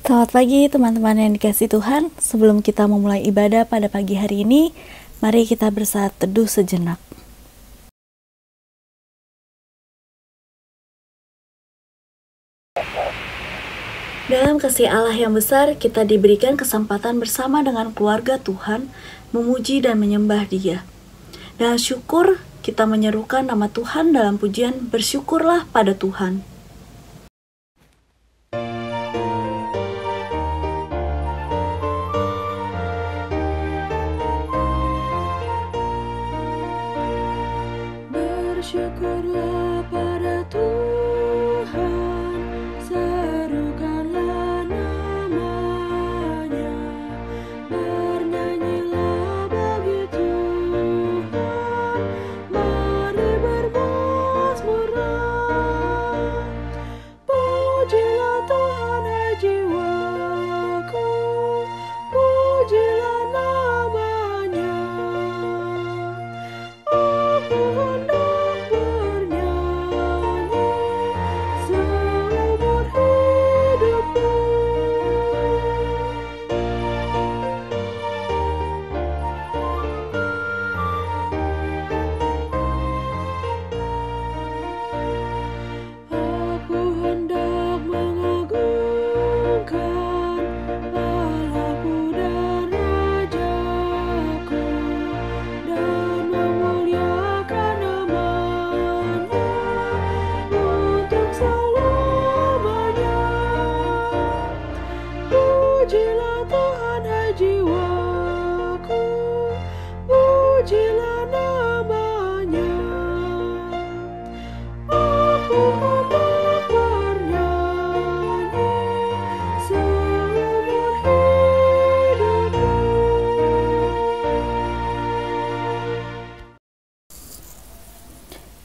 Selamat pagi teman-teman yang dikasihi Tuhan. Sebelum kita memulai ibadah pada pagi hari ini, mari kita bersaat teduh sejenak. Dalam kasih Allah yang besar, kita diberikan kesempatan bersama dengan keluarga Tuhan, memuji dan menyembah Dia. Dengan syukur, kita menyerukan nama Tuhan dalam pujian "Bersyukurlah pada Tuhan". Bersyukurlah pada Tuhan, serukanlah namanya, bernyanyilah bagi Tuhan, mari bermazmurlah. Pujilah Tuhan hai jiwaku, pujilah namanya. Aku hendak bernyanyi seumur hidupku. Aku hendak mengagungkan Allahku dan Rajaku, dan memuliakan namanya untuk selamanya. Pujilah Tuhan hai jiwaku, pujilah namanya. Aku hendak bernyanyi seumur hidupku.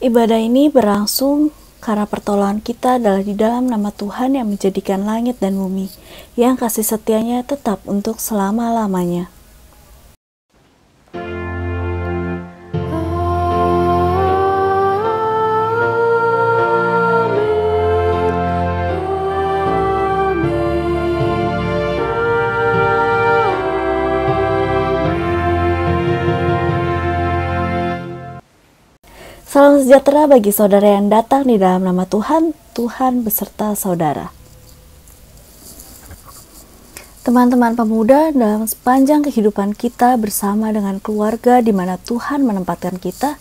Ibadah ini berlangsung karena pertolongan kita adalah di dalam nama Tuhan yang menjadikan langit dan bumi, yang kasih setianya tetap untuk selama-lamanya. Salam sejahtera bagi saudara yang datang di dalam nama Tuhan, Tuhan beserta saudara. Teman-teman pemuda, dalam sepanjang kehidupan kita bersama dengan keluarga di mana Tuhan menempatkan kita,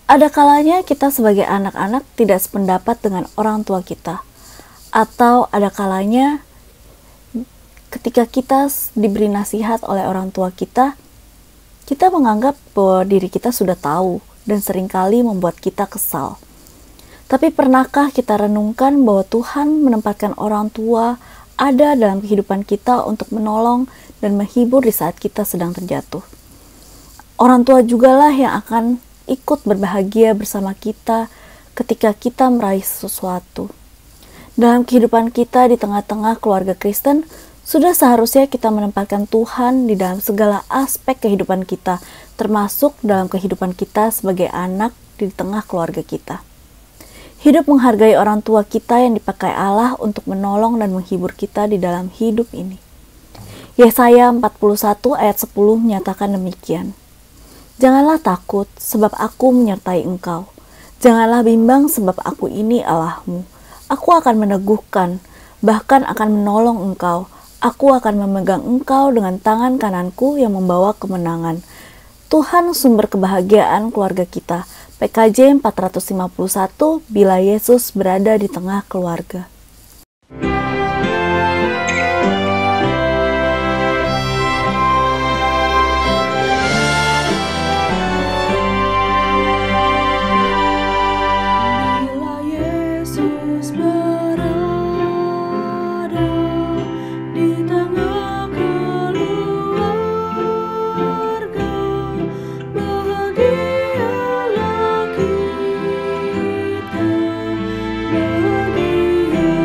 ada kalanya kita sebagai anak-anak tidak sependapat dengan orang tua kita. Atau ada kalanya ketika kita diberi nasihat oleh orang tua kita menganggap bahwa diri kita sudah tahu dan seringkali membuat kita kesal. Tapi pernahkah kita renungkan bahwa Tuhan menempatkan orang tua ada dalam kehidupan kita untuk menolong dan menghibur di saat kita sedang terjatuh? Orang tua jugalah yang akan ikut berbahagia bersama kita ketika kita meraih sesuatu. Dalam kehidupan kita di tengah-tengah keluarga Kristen, sudah seharusnya kita menempatkan Tuhan di dalam segala aspek kehidupan kita, termasuk dalam kehidupan kita sebagai anak di tengah keluarga kita. Hidup menghargai orang tua kita yang dipakai Allah untuk menolong dan menghibur kita di dalam hidup ini. Yesaya 41 ayat 10 menyatakan demikian. Janganlah takut sebab aku menyertai engkau. Janganlah bimbang sebab aku ini Allahmu. Aku akan meneguhkan, bahkan akan menolong engkau. Aku akan memegang engkau dengan tangan kananku yang membawa kemenangan. Tuhan sumber kebahagiaan keluarga kita. PKJ 451 bila Yesus berada di tengah keluarga. Bila Yesus berada di tengah keluarga, bahagialah kita, bahagia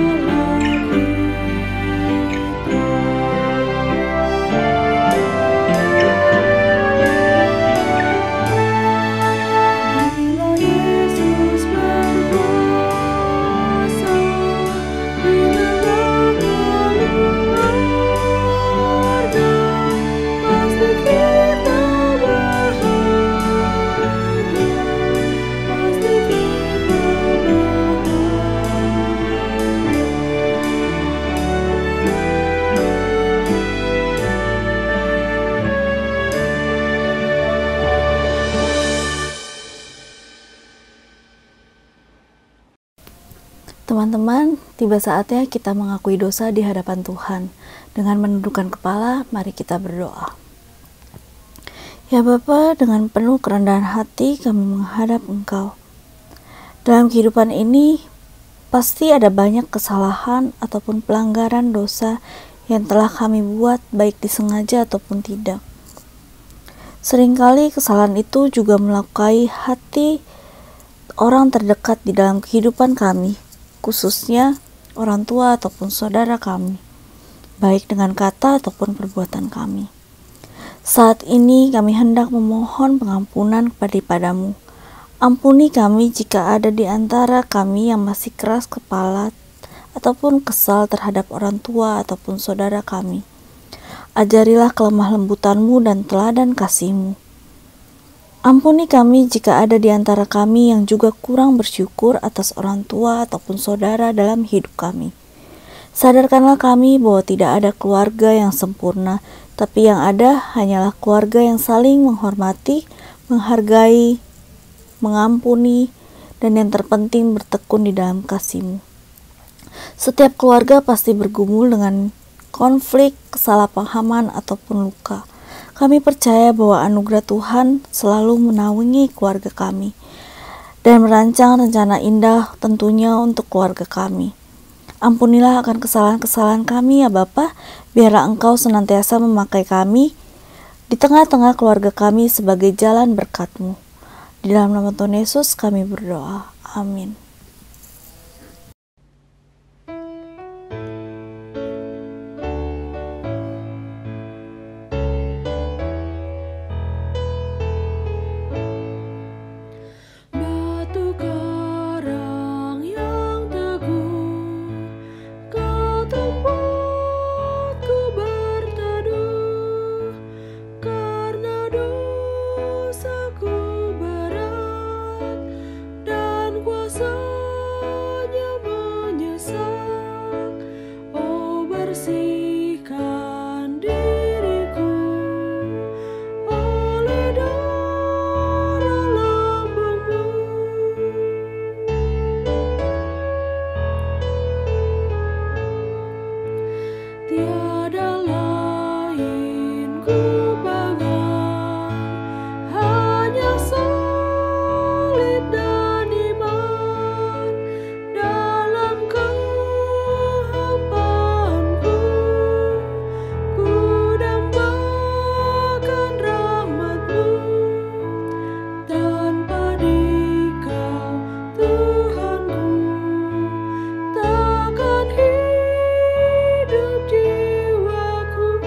Teman-teman, tiba saatnya kita mengakui dosa di hadapan Tuhan. Dengan menundukkan kepala, mari kita berdoa. Ya Bapa, dengan penuh kerendahan hati kami menghadap Engkau. Dalam kehidupan ini, pasti ada banyak kesalahan ataupun pelanggaran dosa yang telah kami buat, baik disengaja ataupun tidak. Seringkali kesalahan itu juga melukai hati orang terdekat di dalam kehidupan kami, khususnya orang tua ataupun saudara kami, baik dengan kata ataupun perbuatan kami. Saat ini kami hendak memohon pengampunan kepadamu. Ampuni kami jika ada di antara kami yang masih keras kepala ataupun kesal terhadap orang tua ataupun saudara kami. Ajarilah kelemah lembutan-Mu dan teladan kasih-Mu. Ampuni kami jika ada di antara kami yang juga kurang bersyukur atas orang tua ataupun saudara dalam hidup kami. Sadarkanlah kami bahwa tidak ada keluarga yang sempurna, tapi yang ada hanyalah keluarga yang saling menghormati, menghargai, mengampuni, dan yang terpenting bertekun di dalam kasih-Mu. Setiap keluarga pasti bergumul dengan konflik, kesalahpahaman, ataupun luka. Kami percaya bahwa anugerah Tuhan selalu menaungi keluarga kami dan merancang rencana indah tentunya untuk keluarga kami. Ampunilah akan kesalahan-kesalahan kami ya Bapa, biarlah Engkau senantiasa memakai kami di tengah-tengah keluarga kami sebagai jalan berkat-Mu. Di dalam nama Tuhan Yesus kami berdoa. Amin. Batu karang yang teguh, Kau tempatku berteduh, karena dosaku berat dan kuasanya menyesak. Oh, bersihkan diriku oleh darah lambung-Mu. Tiada lain ku pegang, hanya salib dan iman. Dalam kehampaanku, ku dambakan rahmat-Mu. Tanpa Dikau Tuhanku, takkan hidup jiwaku.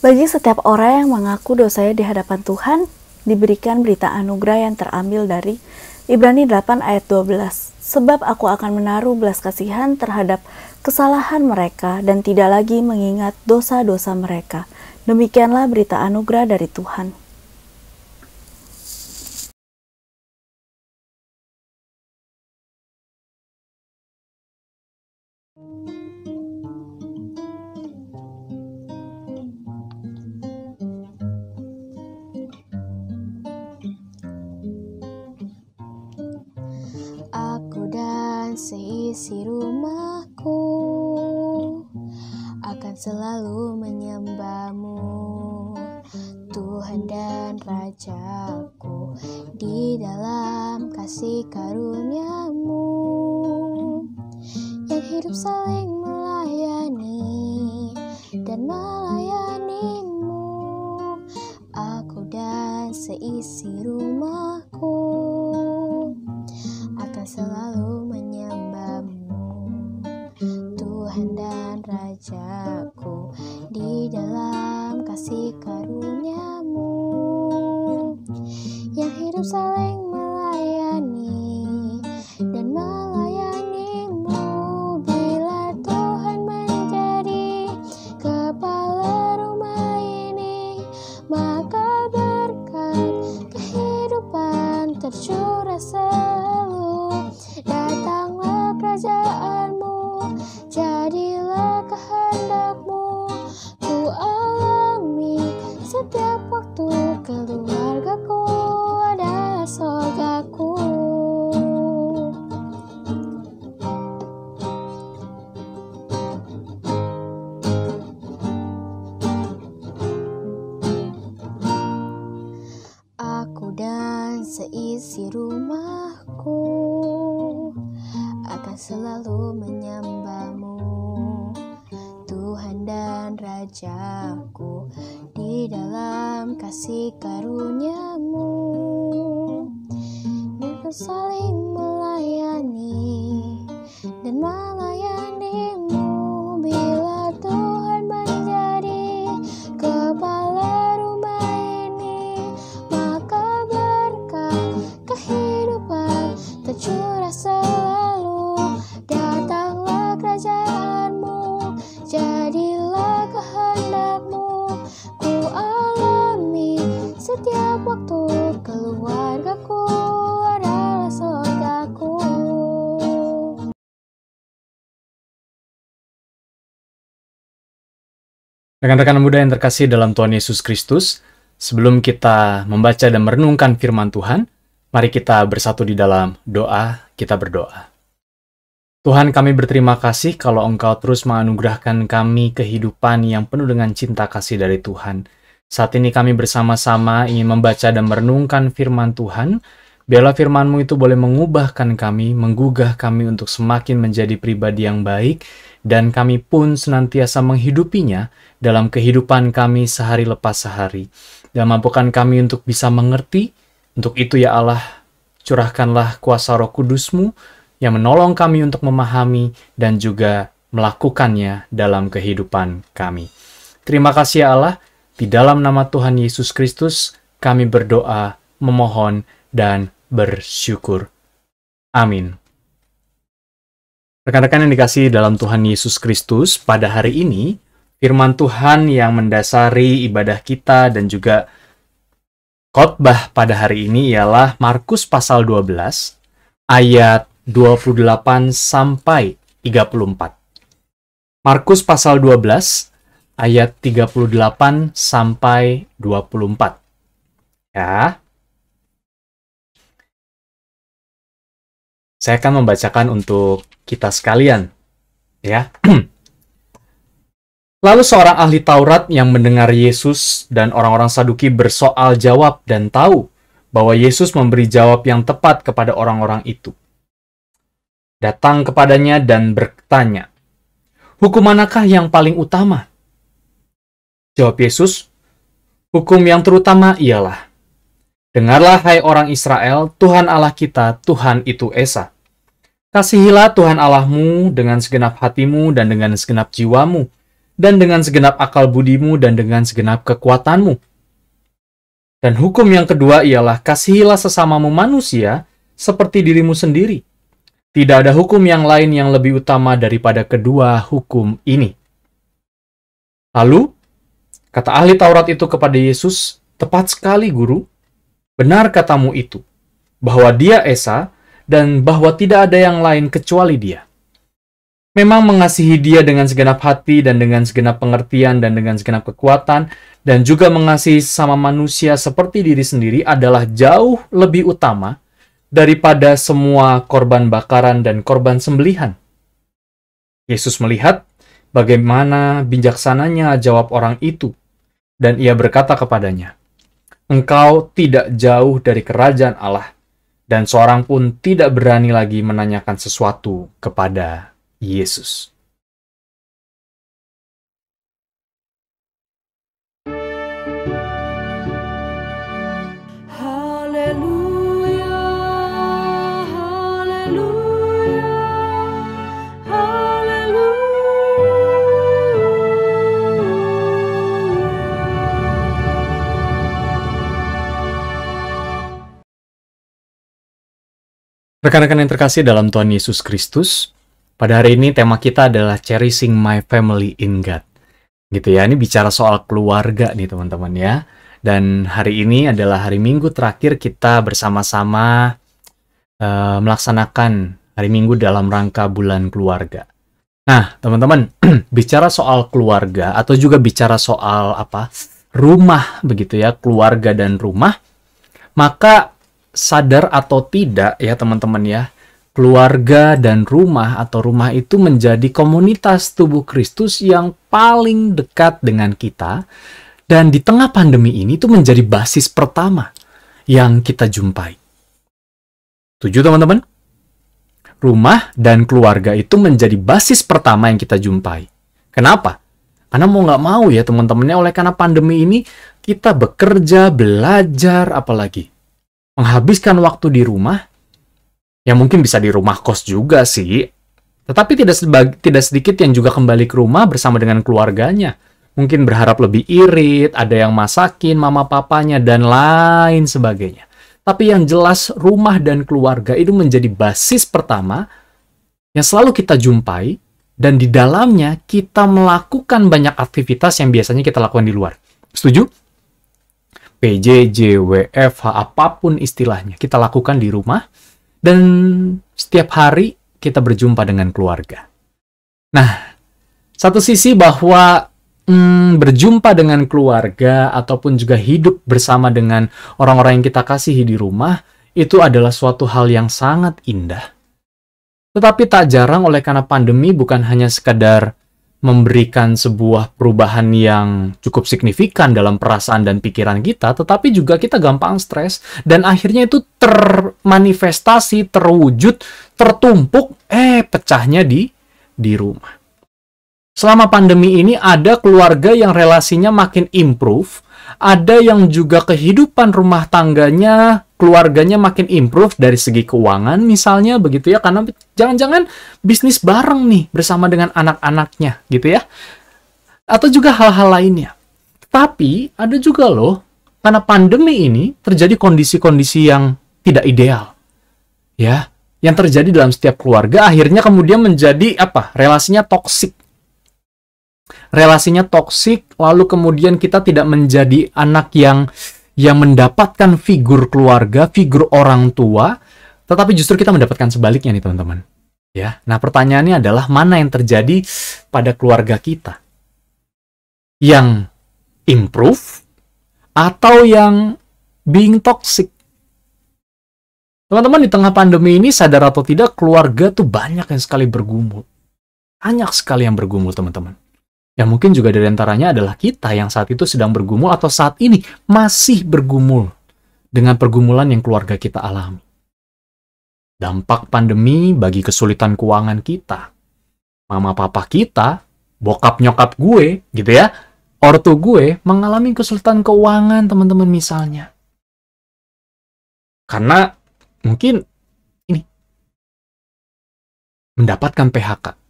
Bagi setiap orang yang mengaku dosanya di hadapan Tuhan, diberikan berita anugerah yang terambil dari Ibrani 8 ayat 12. Sebab aku akan menaruh belas kasihan terhadap kesalahan mereka dan tidak lagi mengingat dosa-dosa mereka. Demikianlah berita anugerah dari Tuhan. Aku dan seisi rumahku akan selalu menyembah-Mu, Tuhan dan Rajaku, di dalam kasih karunia-Mu yang hidup saling melayani dan melayani-Mu. Aku dan seisi rumahku akan selalu menyembah-Mu, Tuhan dan Rajaku, di dalam kasih karunia-Mu yang hidup saling melayani dan melayani-Mu. Bila Tuhan menjadi kepala rumah ini, maka berkat kehidupan tercurah selalu. Datanglah kerajaan-Mu, jadilah kehendak-Mu. Ku alami setiap waktu keluargaku isi rumahku akan selalu menyembahmu, Tuhan dan Rajaku, di dalam kasih karunia-Mu. Biarkan saling melayani dan melayani-Mu, bila Tuhan menjadi kepala rumah ini, maka berkah kehidupan tercurah selalu. Datanglah kerajaan-Mu, jadilah kehendak-Mu, ku alami setiap waktu, keluargaku adalah surgaku. Rekan-rekan muda yang terkasih dalam Tuhan Yesus Kristus, sebelum kita membaca dan merenungkan firman Tuhan, mari kita bersatu di dalam doa. Kita berdoa. Tuhan, kami berterima kasih kalau Engkau terus menganugerahkan kami kehidupan yang penuh dengan cinta kasih dari Tuhan. Saat ini kami bersama-sama ingin membaca dan merenungkan firman Tuhan. Biarlah firman-Mu itu boleh mengubahkan kami, menggugah kami untuk semakin menjadi pribadi yang baik, dan kami pun senantiasa menghidupinya dalam kehidupan kami sehari lepas sehari. Dan mampukan kami untuk bisa mengerti. Untuk itu ya Allah, curahkanlah kuasa Roh Kudus-Mu yang menolong kami untuk memahami dan juga melakukannya dalam kehidupan kami. Terima kasih ya Allah, di dalam nama Tuhan Yesus Kristus kami berdoa, memohon, dan bersyukur. Amin. Rekan-rekan yang dikasihi dalam Tuhan Yesus Kristus, pada hari ini, firman Tuhan yang mendasari ibadah kita dan juga khotbah pada hari ini ialah Markus pasal 12, ayat 28 sampai 34. Markus pasal 12, ayat 38 sampai 24. Ya. Saya akan membacakan untuk kita sekalian, ya. Lalu seorang ahli Taurat yang mendengar Yesus dan orang-orang Saduki bersoal jawab dan tahu bahwa Yesus memberi jawab yang tepat kepada orang-orang itu, datang kepadanya dan bertanya, "Hukum manakah yang paling utama?" Jawab Yesus, "Hukum yang terutama ialah, dengarlah hai orang Israel, Tuhan Allah kita, Tuhan itu Esa. Kasihilah Tuhan Allahmu dengan segenap hatimu dan dengan segenap jiwamu, dan dengan segenap akal budimu dan dengan segenap kekuatanmu. Dan hukum yang kedua ialah, kasihilah sesamamu manusia seperti dirimu sendiri. Tidak ada hukum yang lain yang lebih utama daripada kedua hukum ini." Lalu, kata ahli Taurat itu kepada Yesus, "Tepat sekali, Guru. Benar katamu itu, bahwa Dia Esa, dan bahwa tidak ada yang lain kecuali Dia. Memang mengasihi Dia dengan segenap hati dan dengan segenap pengertian dan dengan segenap kekuatan, dan juga mengasihi sesama manusia seperti diri sendiri adalah jauh lebih utama daripada semua korban bakaran dan korban sembelihan." Yesus melihat bagaimana bijaksananya jawab orang itu, dan Ia berkata kepadanya, "Engkau tidak jauh dari kerajaan Allah." Dan seorang pun tidak berani lagi menanyakan sesuatu kepada Yesus. Haleluya, haleluya, Rekan-rekan yang terkasih dalam Tuhan Yesus Kristus, pada hari ini tema kita adalah Cherishing My Family in God. Gitu ya, ini bicara soal keluarga nih teman-teman ya. Dan hari ini adalah hari Minggu terakhir kita bersama-sama melaksanakan hari Minggu dalam rangka bulan keluarga. Nah, teman-teman, bicara soal keluarga atau juga bicara soal rumah begitu ya, keluarga dan rumah, maka sadar atau tidak ya teman-teman ya, keluarga dan rumah atau rumah itu menjadi komunitas tubuh Kristus yang paling dekat dengan kita, dan di tengah pandemi ini itu menjadi basis pertama yang kita jumpai. Setuju teman-teman? Rumah dan keluarga itu menjadi basis pertama yang kita jumpai. Kenapa? Karena mau nggak mau ya teman-temannya, oleh karena pandemi ini kita bekerja, belajar, apalagi menghabiskan waktu di rumah. Ya mungkin bisa di rumah kos juga sih. Tetapi tidak sedikit yang juga kembali ke rumah bersama dengan keluarganya. Mungkin berharap lebih irit, ada yang masakin mama papanya, dan lain sebagainya. Tapi yang jelas rumah dan keluarga itu menjadi basis pertama yang selalu kita jumpai, dan di dalamnya kita melakukan banyak aktivitas yang biasanya kita lakukan di luar. Setuju? PJJ, WFH, apapun istilahnya, kita lakukan di rumah, dan setiap hari kita berjumpa dengan keluarga. Nah, satu sisi bahwa berjumpa dengan keluarga ataupun juga hidup bersama dengan orang-orang yang kita kasihi di rumah itu adalah suatu hal yang sangat indah. Tetapi tak jarang oleh karena pandemi bukan hanya sekadar memberikan sebuah perubahan yang cukup signifikan dalam perasaan dan pikiran kita, tetapi juga kita gampang stres dan akhirnya itu termanifestasi, terwujud, tertumpuk, pecahnya di rumah. Selama pandemi ini ada keluarga yang relasinya makin improve, ada yang juga kehidupan rumah tangganya, keluarganya makin improve dari segi keuangan misalnya begitu ya, karena jangan-jangan bisnis bareng nih bersama dengan anak-anaknya gitu ya. Atau juga hal-hal lainnya. Tapi ada juga loh, karena pandemi ini terjadi kondisi-kondisi yang tidak ideal. Ya, yang terjadi dalam setiap keluarga akhirnya kemudian menjadi relasinya toksik. Relasinya toksik, lalu kemudian kita tidak menjadi anak yang mendapatkan figur keluarga, figur orang tua, tetapi justru kita mendapatkan sebaliknya nih teman-teman. Ya, nah pertanyaannya adalah mana yang terjadi pada keluarga kita? Yang improve atau yang being toxic? Teman-teman, di tengah pandemi ini sadar atau tidak keluarga tuh banyak yang sekali bergumul. Banyak sekali yang bergumul teman-teman. Ya mungkin juga dari antaranya adalah kita yang saat itu sedang bergumul atau saat ini masih bergumul dengan pergumulan yang keluarga kita alami. Dampak pandemi bagi kesulitan keuangan kita. Mama papa kita, bokap nyokap gue gitu ya, ortu gue mengalami kesulitan keuangan teman-teman misalnya. Karena mungkin ini mendapatkan PHK.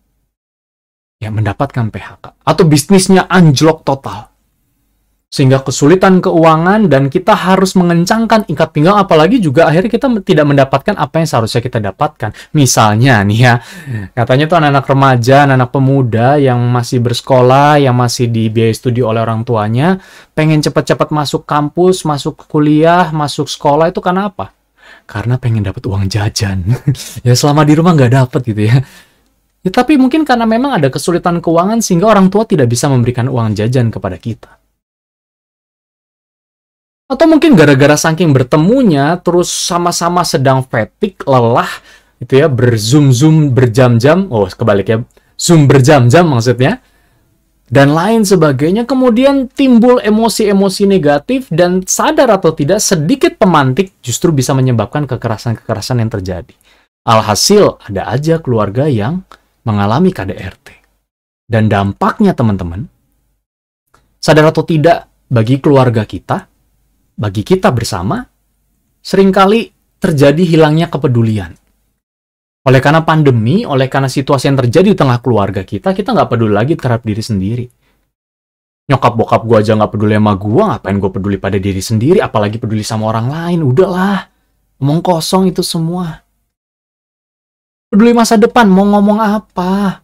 Ya, mendapatkan PHK. Atau bisnisnya anjlok total. Sehingga kesulitan keuangan dan kita harus mengencangkan ikat pinggang, apalagi juga akhirnya kita tidak mendapatkan apa yang seharusnya kita dapatkan. Misalnya nih ya, katanya tuh anak-anak remaja, anak pemuda yang masih bersekolah, yang masih dibiayai studi oleh orang tuanya, pengen cepat-cepat masuk kampus, masuk kuliah, masuk sekolah, itu karena apa? Karena pengen dapat uang jajan. Ya selama di rumah nggak dapat gitu ya. Ya, tapi mungkin karena memang ada kesulitan keuangan sehingga orang tua tidak bisa memberikan uang jajan kepada kita. Atau mungkin gara-gara saking bertemunya, terus sama-sama sedang fatigue, lelah, gitu ya, berzoom berjam-jam, kebalik ya, zoom berjam-jam maksudnya, dan lain sebagainya, kemudian timbul emosi-emosi negatif, dan sadar atau tidak, sedikit pemantik justru bisa menyebabkan kekerasan-kekerasan yang terjadi. Alhasil, ada aja keluarga yang mengalami KDRT. Dan dampaknya teman-teman, sadar atau tidak, bagi keluarga kita, bagi kita bersama, seringkali terjadi hilangnya kepedulian. Oleh karena pandemi, oleh karena situasi yang terjadi di tengah keluarga kita nggak peduli lagi terhadap diri sendiri. Nyokap bokap gue aja nggak peduli sama gue, ngapain gue peduli pada diri sendiri, apalagi peduli sama orang lain, udahlah. Omong kosong itu semua. Peduli masa depan, mau ngomong apa?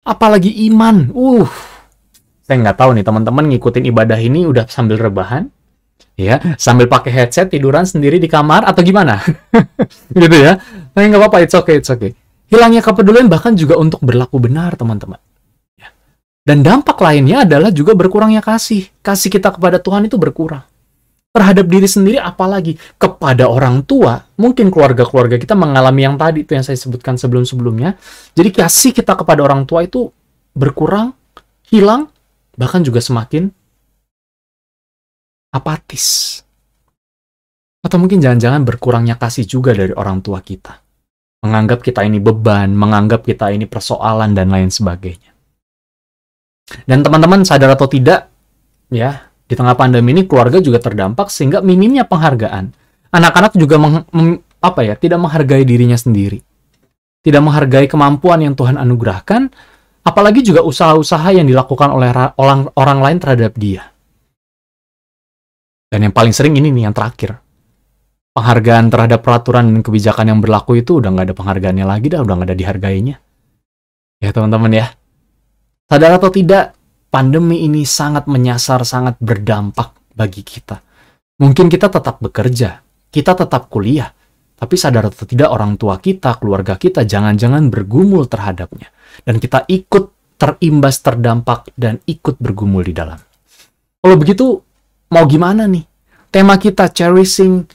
Apalagi iman. Saya nggak tahu nih teman-teman ngikutin ibadah ini udah sambil rebahan, ya, sambil pakai headset tiduran sendiri di kamar atau gimana? Gitu ya. Tapi nggak apa-apa, it's okay. Hilangnya kepedulian bahkan juga untuk berlaku benar teman-teman. Ya. Dan dampak lainnya adalah juga berkurangnya kasih. Kasih kita kepada Tuhan itu berkurang. Terhadap diri sendiri, apalagi kepada orang tua, mungkin keluarga-keluarga kita mengalami yang tadi itu yang saya sebutkan sebelum-sebelumnya. Jadi kasih kita kepada orang tua itu berkurang, hilang, bahkan juga semakin apatis. Atau mungkin jangan-jangan berkurangnya kasih juga dari orang tua kita. Menganggap kita ini beban, menganggap kita ini persoalan, dan lain sebagainya. Dan teman-teman sadar atau tidak, ya, di tengah pandemi ini keluarga juga terdampak sehingga minimnya penghargaan. Anak-anak juga tidak menghargai dirinya sendiri. Tidak menghargai kemampuan yang Tuhan anugerahkan, apalagi juga usaha-usaha yang dilakukan oleh orang lain terhadap dia. Dan yang paling sering ini nih, yang terakhir. Penghargaan terhadap peraturan dan kebijakan yang berlaku itu udah nggak ada penghargaannya lagi, udah nggak ada dihargainya. Ya teman-teman ya. Sadar atau tidak, pandemi ini sangat menyasar, sangat berdampak bagi kita. Mungkin kita tetap bekerja, kita tetap kuliah, tapi sadar atau tidak orang tua kita, keluarga kita, jangan-jangan bergumul terhadapnya. Dan kita ikut terimbas, terdampak, dan ikut bergumul di dalam. Kalau begitu, mau gimana nih? Tema kita, cherishing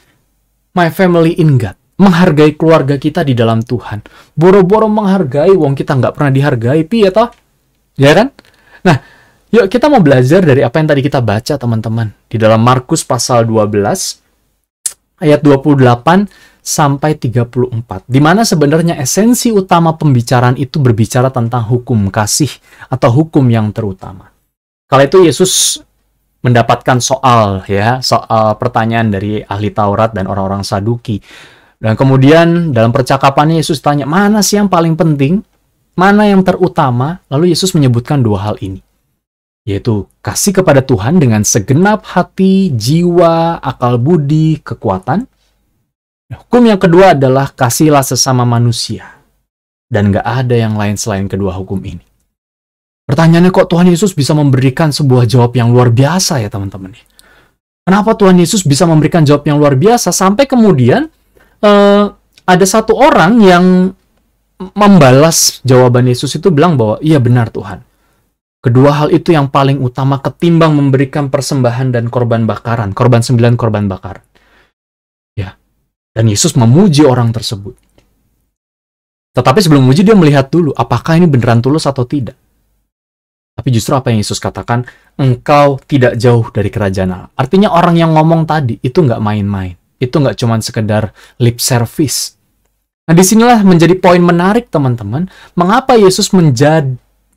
my family in God. Menghargai keluarga kita di dalam Tuhan. Boro-boro menghargai, wong kita nggak pernah dihargai, piye toh? Ya kan? Nah, yuk kita mau belajar dari apa yang tadi kita baca, teman-teman. Di dalam Markus pasal 12, ayat 28 sampai 34. Di mana sebenarnya esensi utama pembicaraan itu berbicara tentang hukum kasih atau hukum yang terutama. Kala itu Yesus mendapatkan soal pertanyaan dari ahli Taurat dan orang-orang Saduki. Dan kemudian dalam percakapannya Yesus tanya, mana sih yang paling penting? Mana yang terutama? Lalu Yesus menyebutkan dua hal ini. Yaitu kasih kepada Tuhan dengan segenap hati, jiwa, akal budi, kekuatan. Hukum yang kedua adalah kasihlah sesama manusia. Dan gak ada yang lain selain kedua hukum ini. Pertanyaannya, kok Tuhan Yesus bisa memberikan sebuah jawab yang luar biasa ya teman-teman? Kenapa Tuhan Yesus bisa memberikan jawab yang luar biasa sampai kemudian ada satu orang yang membalas jawaban Yesus itu bilang bahwa iya benar Tuhan. Kedua hal itu yang paling utama ketimbang memberikan persembahan dan korban bakaran, korban 9 korban bakaran. Ya. Dan Yesus memuji orang tersebut. Tetapi sebelum memuji dia melihat dulu apakah ini beneran tulus atau tidak. Tapi justru apa yang Yesus katakan, engkau tidak jauh dari kerajaan Allah. Artinya orang yang ngomong tadi itu nggak main-main. Itu nggak cuma sekedar lip service. Nah disinilah menjadi poin menarik teman-teman. Mengapa Yesus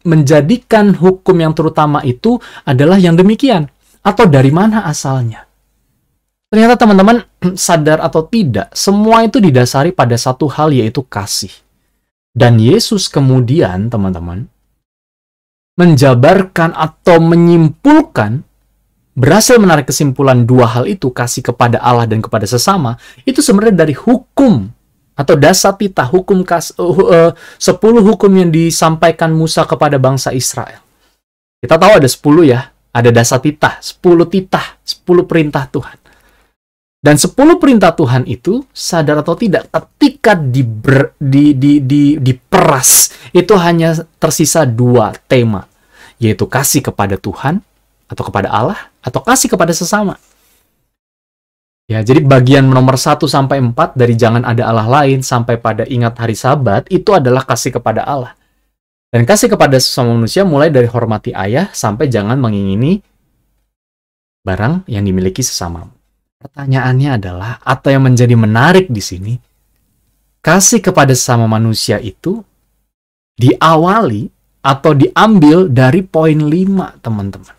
menjadikan hukum yang terutama itu adalah yang demikian? Atau dari mana asalnya? Ternyata teman-teman sadar atau tidak, semua itu didasari pada satu hal yaitu kasih. Dan Yesus kemudian teman-teman menjabarkan atau menyimpulkan, berhasil menarik kesimpulan dua hal itu, kasih kepada Allah dan kepada sesama, itu sebenarnya dari hukum atau dasatita, hukum 10 hukum yang disampaikan Musa kepada bangsa Israel. Kita tahu ada 10 ya, ada dasatita, 10 titah, 10 perintah Tuhan. Dan 10 perintah Tuhan itu, sadar atau tidak, ketika diperas, itu hanya tersisa 2 tema, yaitu kasih kepada Tuhan, atau kepada Allah, atau kasih kepada sesama. Ya, jadi bagian nomor 1 sampai 4 dari jangan ada Allah lain sampai pada ingat hari Sabat, itu adalah kasih kepada Allah. Dan kasih kepada sesama manusia mulai dari hormati ayah sampai jangan mengingini barang yang dimiliki sesamamu. Pertanyaannya adalah, atau yang menjadi menarik di sini, kasih kepada sesama manusia itu diawali atau diambil dari poin 5, teman-teman.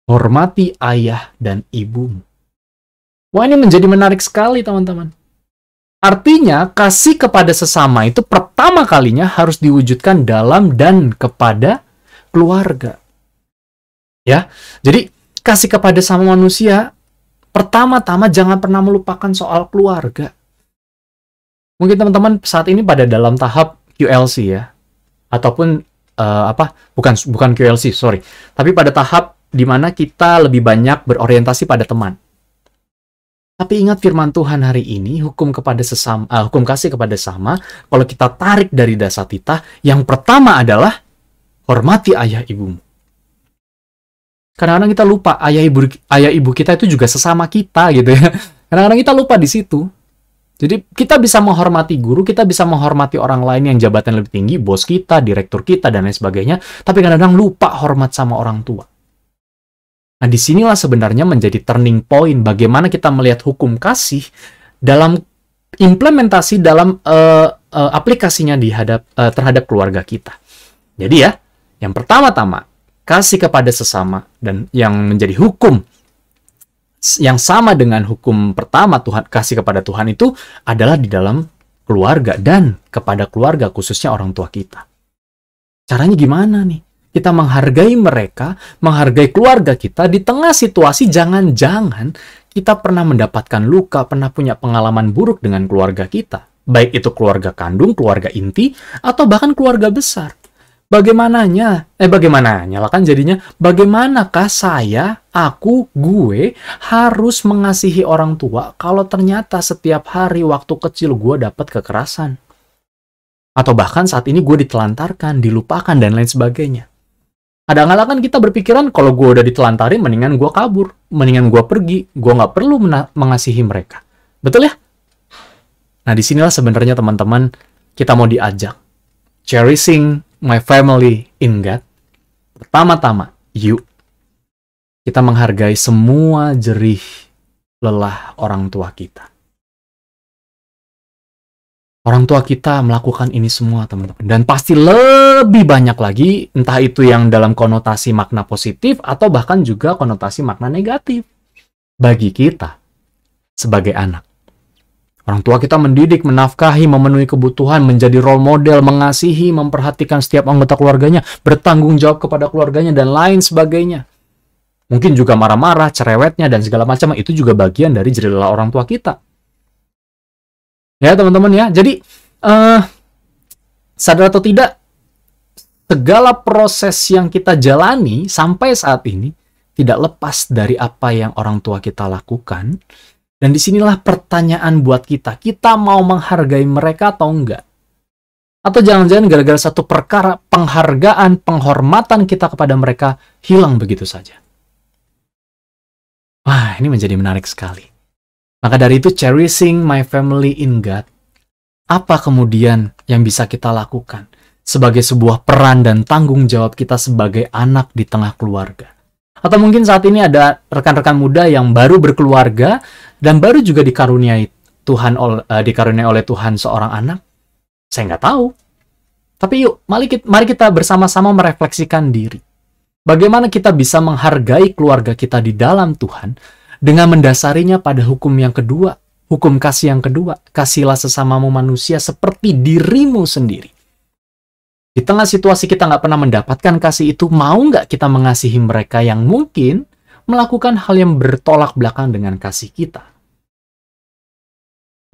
Hormati ayah dan ibumu. Wah, ini menjadi menarik sekali, teman-teman. Artinya, kasih kepada sesama itu pertama kalinya harus diwujudkan dalam dan kepada keluarga. Ya, jadi kasih kepada sama manusia pertama-tama jangan pernah melupakan soal keluarga. Mungkin teman-teman saat ini pada dalam tahap QLC ya, ataupun bukan QLC, sorry, tapi pada tahap di mana kita lebih banyak berorientasi pada teman. Tapi ingat firman Tuhan hari ini, hukum kasih kepada sesama, kalau kita tarik dari dasatita, yang pertama adalah hormati ayah ibumu. Kadang-kadang kita lupa ayah ibu kita itu juga sesama kita gitu ya. Kadang-kadang kita lupa di situ. Jadi kita bisa menghormati guru, kita bisa menghormati orang lain yang jabatan lebih tinggi, bos kita, direktur kita dan lain sebagainya, tapi kadang-kadang lupa hormat sama orang tua. Nah, disinilah sebenarnya menjadi turning point bagaimana kita melihat hukum kasih dalam implementasi dalam aplikasinya terhadap keluarga kita. Jadi ya, yang pertama-tama, kasih kepada sesama, dan yang menjadi hukum yang sama dengan hukum pertama Tuhan, kasih kepada Tuhan itu adalah di dalam keluarga dan kepada keluarga, khususnya orang tua kita. Caranya gimana nih? Kita menghargai mereka, menghargai keluarga kita di tengah situasi jangan-jangan kita pernah mendapatkan luka, pernah punya pengalaman buruk dengan keluarga kita. Baik itu keluarga kandung, keluarga inti, atau bahkan keluarga besar. Bagaimananya lah kan jadinya, bagaimanakah gue harus mengasihi orang tua kalau ternyata setiap hari waktu kecil gue dapat kekerasan? Atau bahkan saat ini gue ditelantarkan, dilupakan, dan lain sebagainya. Kadang-kadang kan kita berpikiran kalau gue udah ditelantarin, mendingan gue kabur, mendingan gue pergi, gue nggak perlu mengasihi mereka. Betul ya? Nah, disinilah sebenarnya teman-teman kita mau diajak. Cherishing my family in God. Pertama-tama, yuk kita menghargai semua jerih lelah orang tua kita. Orang tua kita melakukan ini semua, teman-teman. Dan pasti lebih banyak lagi, entah itu yang dalam konotasi makna positif, atau bahkan juga konotasi makna negatif. Bagi kita, sebagai anak. Orang tua kita mendidik, menafkahi, memenuhi kebutuhan, menjadi role model, mengasihi, memperhatikan setiap anggota keluarganya, bertanggung jawab kepada keluarganya, dan lain sebagainya. Mungkin juga marah-marah, cerewetnya, dan segala macam. Itu juga bagian dari jerih lelah orang tua kita. Ya teman-teman ya, jadi sadar atau tidak, segala proses yang kita jalani sampai saat ini tidak lepas dari apa yang orang tua kita lakukan. Dan disinilah pertanyaan buat kita, kita mau menghargai mereka atau enggak? Atau jangan-jangan gara-gara satu perkara, penghargaan, penghormatan kita kepada mereka hilang begitu saja. Wah, ini menjadi menarik sekali. Maka dari itu, cherishing my family in God, apa kemudian yang bisa kita lakukan sebagai sebuah peran dan tanggung jawab kita sebagai anak di tengah keluarga? Atau mungkin saat ini ada rekan-rekan muda yang baru berkeluarga dan baru juga dikaruniai oleh Tuhan seorang anak. Saya nggak tahu. Tapi yuk, mari kita bersama-sama merefleksikan diri. Bagaimana kita bisa menghargai keluarga kita di dalam Tuhan dengan mendasarinya pada hukum yang kedua, hukum kasih yang kedua, kasihilah sesamamu manusia seperti dirimu sendiri. Di tengah situasi kita nggak pernah mendapatkan kasih itu, mau nggak kita mengasihi mereka yang mungkin melakukan hal yang bertolak belakang dengan kasih kita?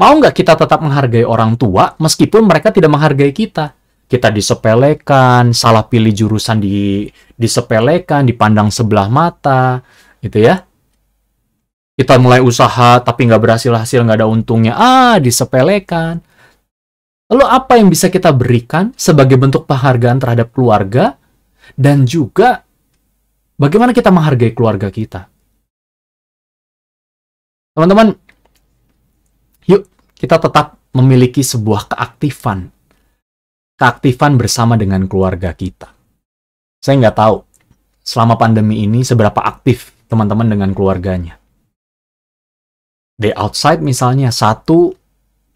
Mau nggak kita tetap menghargai orang tua meskipun mereka tidak menghargai kita? Kita disepelekan, salah pilih jurusan disepelekan, dipandang sebelah mata, gitu ya. Kita mulai usaha tapi nggak berhasil, nggak ada untungnya, disepelekan. Lalu apa yang bisa kita berikan sebagai bentuk penghargaan terhadap keluarga, dan juga bagaimana kita menghargai keluarga kita? Teman-teman, yuk kita tetap memiliki sebuah keaktifan bersama dengan keluarga kita. Saya nggak tahu selama pandemi ini seberapa aktif teman-teman dengan keluarganya. Day outside misalnya 1-2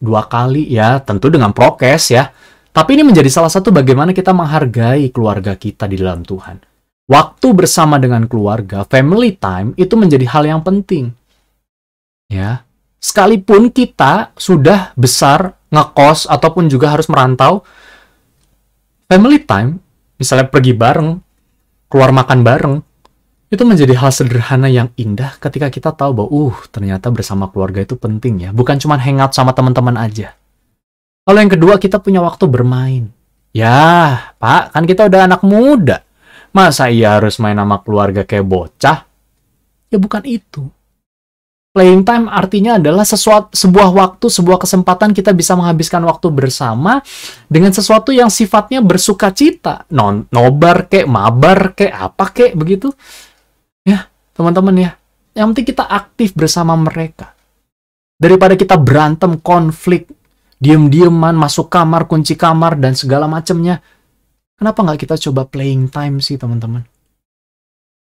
kali ya, tentu dengan prokes ya. Tapi ini menjadi salah satu bagaimana kita menghargai keluarga kita di dalam Tuhan. Waktu bersama dengan keluarga, family time, itu menjadi hal yang penting. Ya, sekalipun kita sudah besar, ngekos, ataupun juga harus merantau, family time, misalnya pergi bareng, keluar makan bareng, itu menjadi hal sederhana yang indah ketika kita tahu bahwa ternyata bersama keluarga itu penting ya. Bukan cuma hangout sama teman-teman aja. Lalu yang kedua, kita punya waktu bermain. Ya, Pak, kan kita udah anak muda. Masa iya harus main sama keluarga kayak bocah? Ya bukan itu. Playing time artinya adalah sebuah waktu, sebuah kesempatan kita bisa menghabiskan waktu bersama dengan sesuatu yang sifatnya bersukacita. Nobar kek, mabar kek, apa kek, begitu. Ya, teman-teman ya. Yang penting kita aktif bersama mereka. Daripada kita berantem, konflik, diem-dieman, masuk kamar, kunci kamar, dan segala macamnya. Kenapa nggak kita coba playing time sih, teman-teman?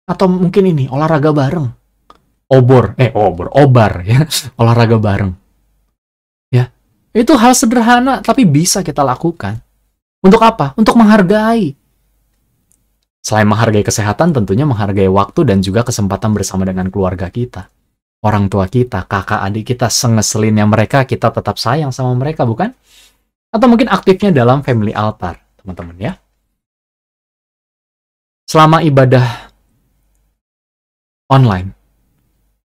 Atau mungkin ini, olahraga bareng. Obar ya. Olahraga bareng. Ya. Itu hal sederhana tapi bisa kita lakukan. Untuk apa? Untuk menghargai. Selain menghargai kesehatan, tentunya menghargai waktu dan juga kesempatan bersama dengan keluarga kita. Orang tua kita, kakak adik kita, sengeselinnya mereka, kita tetap sayang sama mereka, bukan? Atau mungkin aktifnya dalam family altar, teman-teman ya. Selama ibadah online,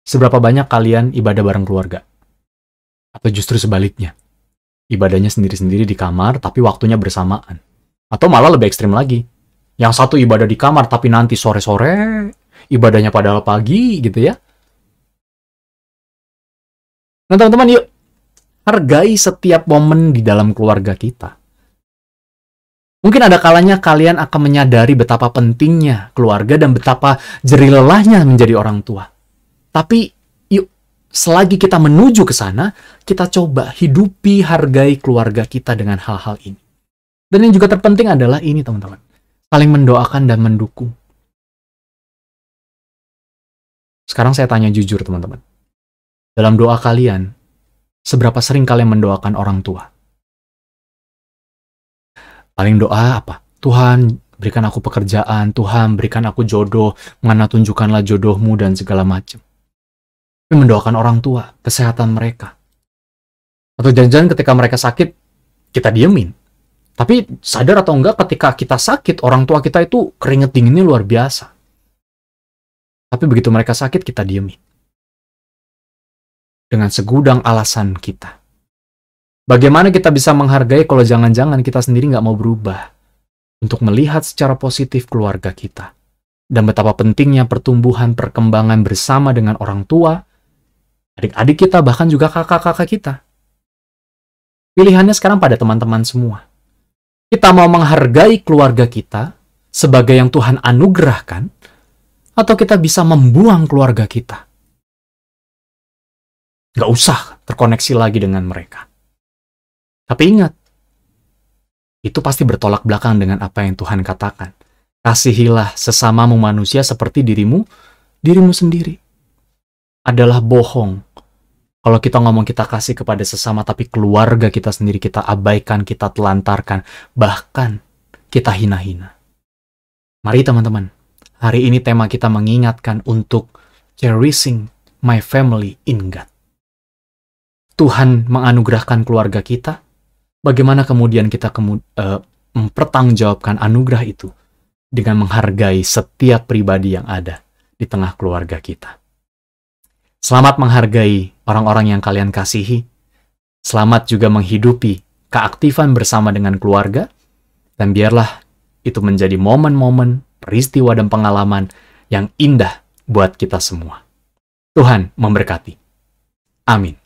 seberapa banyak kalian ibadah bareng keluarga? Atau justru sebaliknya, ibadahnya sendiri-sendiri di kamar, tapi waktunya bersamaan. Atau malah lebih ekstrim lagi, yang satu ibadah di kamar, tapi nanti sore-sore, ibadahnya padahal pagi, gitu ya. Nah teman-teman, yuk, hargai setiap momen di dalam keluarga kita. Mungkin ada kalanya kalian akan menyadari betapa pentingnya keluarga dan betapa jerih lelahnya menjadi orang tua. Tapi yuk, selagi kita menuju ke sana, kita coba hidupi, hargai keluarga kita dengan hal-hal ini. Dan yang juga terpenting adalah ini teman-teman, saling mendoakan dan mendukung. Sekarang saya tanya jujur teman-teman, dalam doa kalian, seberapa sering kalian mendoakan orang tua? Paling doa apa? Tuhan, berikan aku pekerjaan, Tuhan, berikan aku jodoh, mana tunjukkanlah jodohmu, dan segala macam. Tapi mendoakan orang tua, kesehatan mereka. Atau jangan-jangan ketika mereka sakit, kita diemin. Tapi sadar atau enggak, ketika kita sakit, orang tua kita itu keringet dinginnya luar biasa. Tapi begitu mereka sakit, kita diemin. Dengan segudang alasan kita. Bagaimana kita bisa menghargai kalau jangan-jangan kita sendiri nggak mau berubah untuk melihat secara positif keluarga kita. Dan betapa pentingnya pertumbuhan, perkembangan bersama dengan orang tua, adik-adik kita, bahkan juga kakak-kakak kita. Pilihannya sekarang pada teman-teman semua. Kita mau menghargai keluarga kita sebagai yang Tuhan anugerahkan, atau kita bisa membuang keluarga kita. Nggak usah terkoneksi lagi dengan mereka. Tapi ingat, itu pasti bertolak belakang dengan apa yang Tuhan katakan. Kasihilah sesamamu manusia seperti dirimu sendiri. Adalah bohong kalau kita ngomong kita kasih kepada sesama, tapi keluarga kita sendiri kita abaikan, kita telantarkan, bahkan kita hina-hina. Mari teman-teman, hari ini tema kita mengingatkan untuk cherishing my family in God. Tuhan menganugerahkan keluarga kita. Bagaimana kemudian kita mempertanggungjawabkan anugerah itu dengan menghargai setiap pribadi yang ada di tengah keluarga kita. Selamat menghargai orang-orang yang kalian kasihi. Selamat juga menghidupi keaktifan bersama dengan keluarga. Dan biarlah itu menjadi momen-momen, peristiwa dan pengalaman yang indah buat kita semua. Tuhan memberkati. Amin.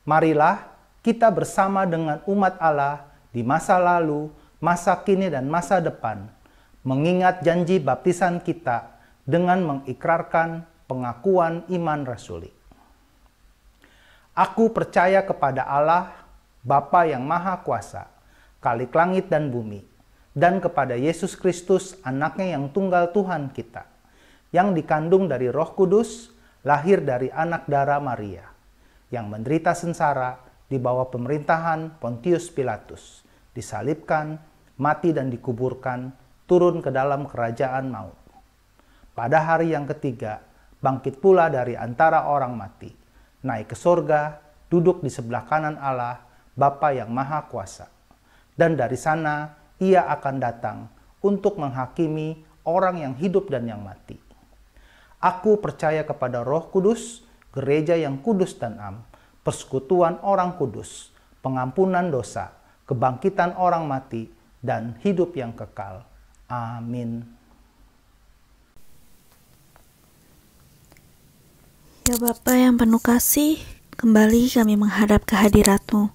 Marilah kita bersama dengan umat Allah di masa lalu, masa kini, dan masa depan, mengingat janji baptisan kita dengan mengikrarkan pengakuan iman rasuli. Aku percaya kepada Allah, Bapa yang Maha Kuasa, Khalik langit dan bumi, dan kepada Yesus Kristus, anaknya yang tunggal Tuhan kita, yang dikandung dari Roh Kudus, lahir dari anak darah Maria, yang menderita sengsara di bawah pemerintahan Pontius Pilatus, disalibkan, mati dan dikuburkan, turun ke dalam kerajaan maut. Pada hari yang ketiga, bangkit pula dari antara orang mati, naik ke sorga, duduk di sebelah kanan Allah, Bapa yang Maha Kuasa. Dan dari sana, ia akan datang untuk menghakimi orang yang hidup dan yang mati. Aku percaya kepada Roh Kudus, gereja yang kudus dan am, persekutuan orang kudus, pengampunan dosa, kebangkitan orang mati, dan hidup yang kekal. Amin. Ya Bapa yang penuh kasih, kembali kami menghadap kehadirat-Mu.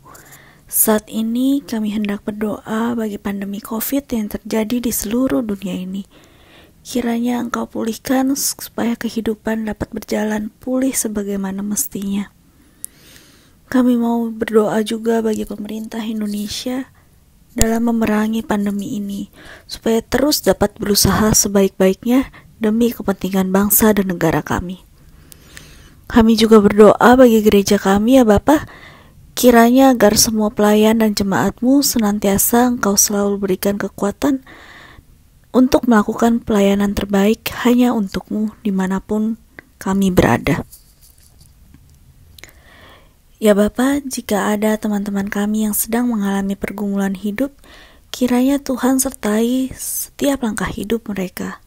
Saat ini kami hendak berdoa bagi pandemi COVID yang terjadi di seluruh dunia ini. Kiranya Engkau pulihkan supaya kehidupan dapat berjalan pulih sebagaimana mestinya. Kami mau berdoa juga bagi pemerintah Indonesia dalam memerangi pandemi ini, supaya terus dapat berusaha sebaik-baiknya demi kepentingan bangsa dan negara kami. Kami juga berdoa bagi gereja kami ya Bapa, kiranya agar semua pelayan dan jemaat-Mu senantiasa Engkau selalu berikan kekuatan untuk melakukan pelayanan terbaik hanya untuk-Mu dimanapun kami berada. Ya Bapa, jika ada teman-teman kami yang sedang mengalami pergumulan hidup, kiranya Tuhan sertai setiap langkah hidup mereka.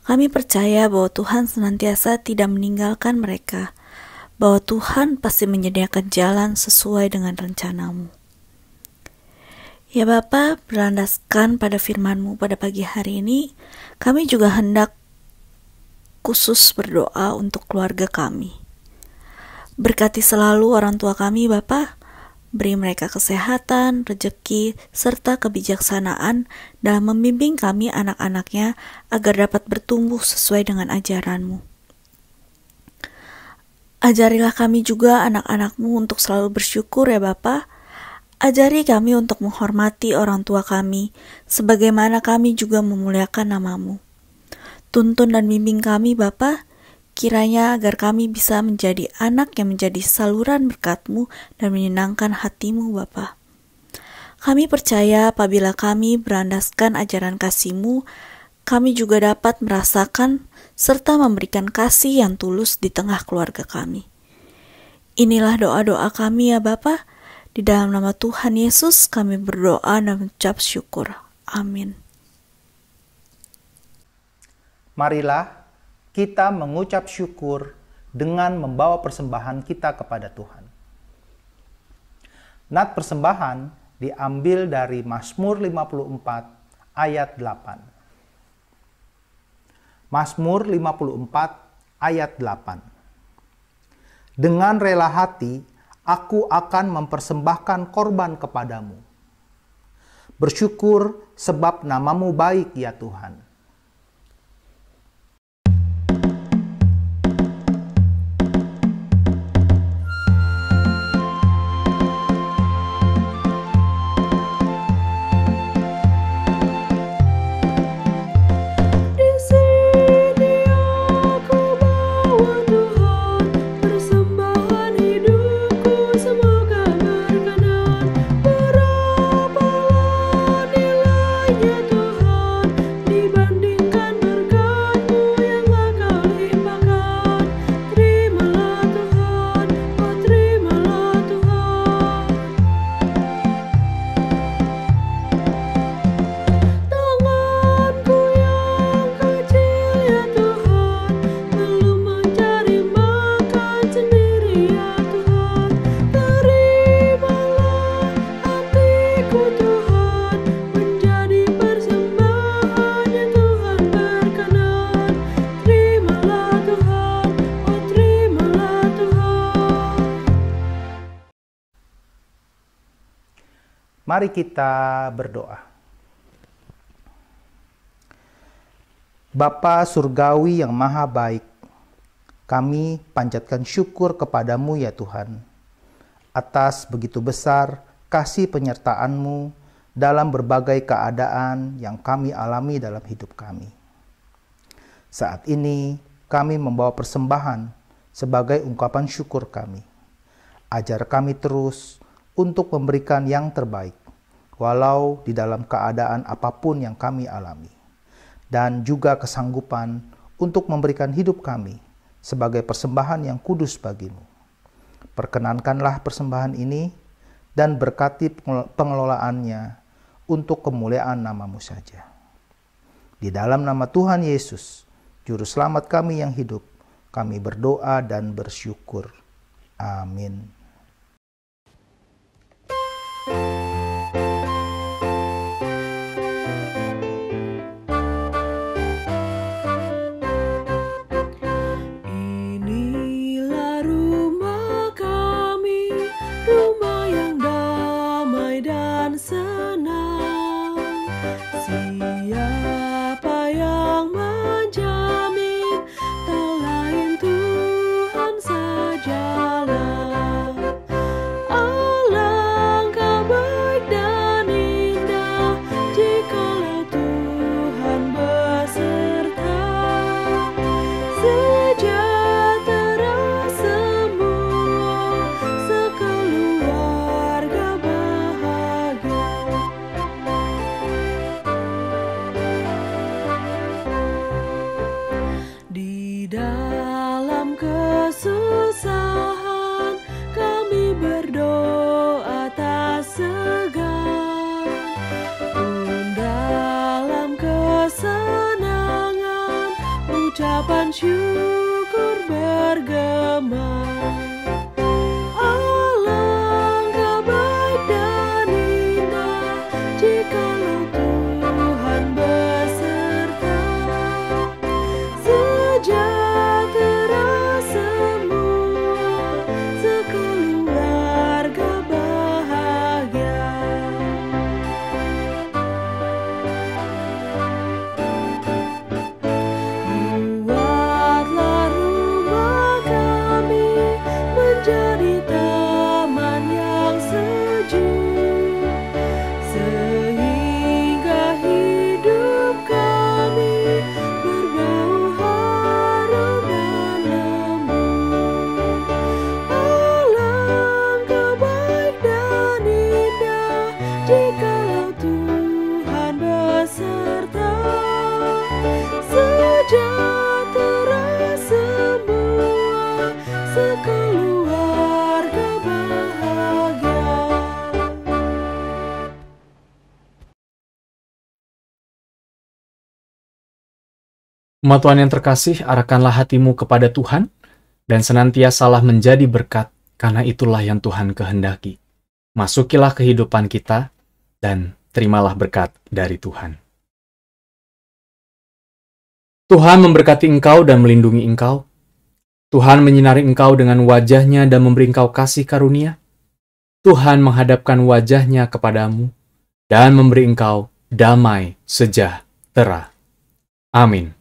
Kami percaya bahwa Tuhan senantiasa tidak meninggalkan mereka, bahwa Tuhan pasti menyediakan jalan sesuai dengan rencana-Mu. Ya Bapa, berlandaskan pada firman-Mu pada pagi hari ini, kami juga hendak khusus berdoa untuk keluarga kami. Berkati selalu orang tua kami Bapa, beri mereka kesehatan, rezeki, serta kebijaksanaan dalam membimbing kami anak-anaknya agar dapat bertumbuh sesuai dengan ajaran-Mu. Ajarilah kami juga anak-anak-Mu untuk selalu bersyukur ya Bapa. Ajari kami untuk menghormati orang tua kami, sebagaimana kami juga memuliakan nama-Mu. Tuntun dan bimbing kami Bapa, kiranya agar kami bisa menjadi anak yang menjadi saluran berkat-Mu dan menyenangkan hati-Mu Bapa. Kami percaya apabila kami berlandaskan ajaran kasih-Mu, kami juga dapat merasakan serta memberikan kasih yang tulus di tengah keluarga kami. Inilah doa-doa kami ya Bapa. Di dalam nama Tuhan Yesus kami berdoa dan mengucap syukur. Amin. Marilah kita mengucap syukur dengan membawa persembahan kita kepada Tuhan. Nat persembahan diambil dari Mazmur 54 ayat 8. Mazmur 54 ayat 8. Dengan rela hati aku akan mempersembahkan korban kepadamu. Bersyukur sebab nama-Mu baik ya Tuhan. Mari kita berdoa. Bapa Surgawi yang Maha Baik, kami panjatkan syukur kepadamu ya Tuhan, atas begitu besar kasih penyertaan-Mu dalam berbagai keadaan yang kami alami dalam hidup kami. Saat ini kami membawa persembahan sebagai ungkapan syukur kami. Ajar kami terus untuk memberikan yang terbaik, walau di dalam keadaan apapun yang kami alami, dan juga kesanggupan untuk memberikan hidup kami sebagai persembahan yang kudus bagimu. Perkenankanlah persembahan ini dan berkati pengelolaannya untuk kemuliaan nama-Mu saja. Di dalam nama Tuhan Yesus, Juru Selamat kami yang hidup, kami berdoa dan bersyukur. Amin. Inilah rumah kami, rumah yang damai dan senang. Siapa yang menjamin, tak lain Tuhan sajalah. syukur bergema. Alangkah baik dan indah jikalau Tuhan beserta. Sejahtera semua, sekeluarga bahagia. Buatlah rumah kami menjadi taman yang sejuk, sehingga hidup kami berbau harum dan lembut. Alangkah baik dan indah jikalau Tuhan beserta. Sejahtera semua, sekeluarga bahagia. Umat Tuhan yang terkasih, arahkanlah hatimu kepada Tuhan, dan senantiasalah menjadi berkat, karena itulah yang Tuhan kehendaki. Masukilah kehidupan kita, dan terimalah berkat dari Tuhan. Tuhan memberkati engkau dan melindungi engkau. Tuhan menyinari engkau dengan wajah-Nya dan memberi engkau kasih karunia. Tuhan menghadapkan wajah-Nya kepadamu dan memberi engkau damai sejahtera. Amin.